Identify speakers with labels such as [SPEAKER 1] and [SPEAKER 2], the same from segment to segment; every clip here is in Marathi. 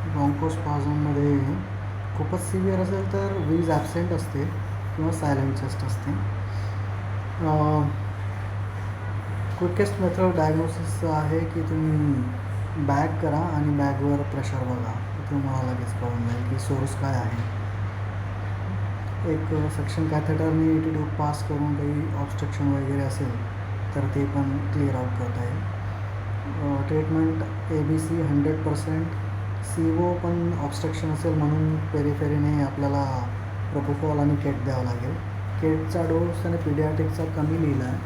[SPEAKER 1] ब्रॉन्कोस्पाझममध्ये खूपच सिव्हिअर असेल तर वीज ॲबसेंट असते किंवा सायलेंट चेस्ट असते. क्विकेस्ट मेथड डायग्नोसिस आहे की तुम्ही बॅग करा आणि बॅगवर प्रेशर बघा, तुम्हाला लगेच कळून जाईल की सोर्स काय आहे. एक सक्शन कॅथेटरने टी ट्यूब पास करून काही ऑब्स्ट्रक्शन वगैरे असेल तर ते पण क्लिअर आउट करता येईल. Treatment ABC 100%. CO पण ऑब्स्ट्रक्शन असेल म्हणून पेरिफेरीने आपल्याला प्रोपोफॉल आणि केट द्यावं लागेल. केटचा डोस त्याने पिडियाट्रिकचा कमी लिहिला आहे.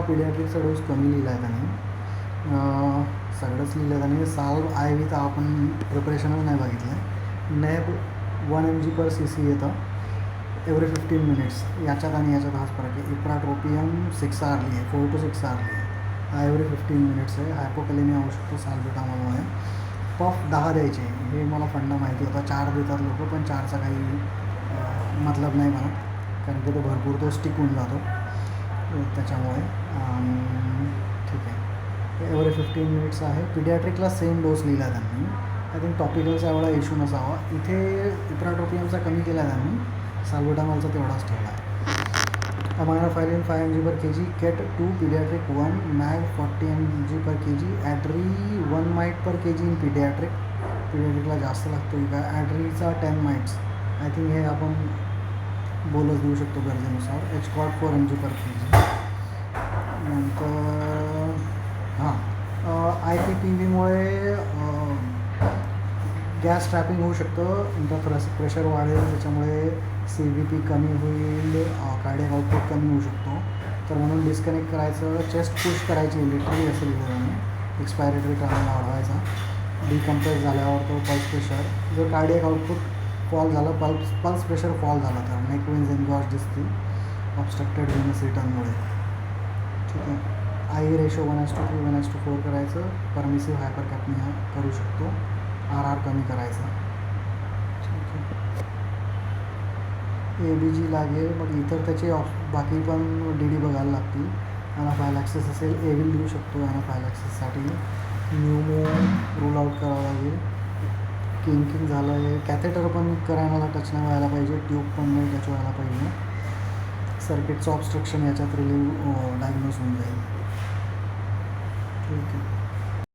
[SPEAKER 1] पिडियाट्रिकचा डोस कमी लिहिला आहे त्याने. सगळंच लिहिलं आहे त्याने. साल्व IV तर आपण प्रिपरेशनच नाही बघितलं आहे. नॅब 1 mg/cc येतं एव्हरी 15 मिनिट्स. याच्यात आणि याच्यात हाच फरक आहे. इप्राट्रोपियम 6 hourly आहे, 4 to 6 hourly आहे. हा एव्हरी 15 मिनिट्स आहे. हायपोकॅलेमिया होऊ शकतो साल्ब्युटामॉलमुळे. पफ 10 द्यायचे, हे मला फंडा माहिती होता. 4 देतात लोक, पण 4चा काही मतलब नाही मला, कारण की तो भरपूर तो स्टिक होऊन जातो त्याच्यामुळे. ठीक आहे, एव्हरी 15 मिनिट्स आहे. पिडियाट्रिकला सेम डोस लिहिला आहे त्यांनी. आय थिंक टॉपिकलचा एवढा इश्यू नसावा. इथे इप्राट्रोपियमचा कमी केला आहे त्यांनी, साल्ब्युटामॉलचा तेवढाच ठेवला आहे. अमायनोफायलिन 5 mg/kg, केट 2, पिडियाट्रिक 1, मॅग 40 mg/kg, ॲड्री 1 mite/kg इन पिडियाट्रिक. पिडियाट्रिकला जास्त लागतो का. ॲड्रीचा 10 mites. आय थिंक हे आपण बोलच देऊ शकतो गरजेनुसार. HCOT 4 mg/kg. नंतर IPPVमुळे गॅस ट्रॅपिंग होऊ शकतं. नंतर प्रेशर वाढेल, त्याच्यामुळे CVP कमी होईल, कार्डियक आउटपुट कमी होऊ शकतो. तर म्हणून डिस्कनेक्ट करायचं, चेस्ट पुश करायची लिटरली असेल त्याने, एक्सपायरेटरी टायमिंग वाढवायचा. डिकम्प्रेस झाल्यावर तो पल्स प्रेशर, जर कार्डियक आउटपुट फॉल झालं, पल्स प्रेशर फॉल झाला तर नेक वेन्स एन्गॉश दिसतील ऑब्स्ट्रक्टेड व्हेनस रिटर्नमुळे. ठीक आहे. I रेशो 1:3, 1:4 करायचं. परमिसिव्ह हायपरकॅपनिया करू शकतो. RR कमी करायचा. ठीक आहे. ABG लागेल. मग इतर त्याचे बाकी पण DD बघायला लागतील. ॲनाफायलॅक्सिस असेल, एव्हिल देऊ शकतो ॲनाफायलॅक्सिससाठी. न्यूमो रूल आउट करावं लागेल. किंकिंग झालं आहे. कॅथेटर पण करायला टच नाही व्हायला पाहिजे, ट्यूब पण नाही टच व्हायला पाहिजे. सर्किटचं ऑब्स्ट्रक्शन याच्यात डायग्नोज होऊन जाईल. ठीक आहे.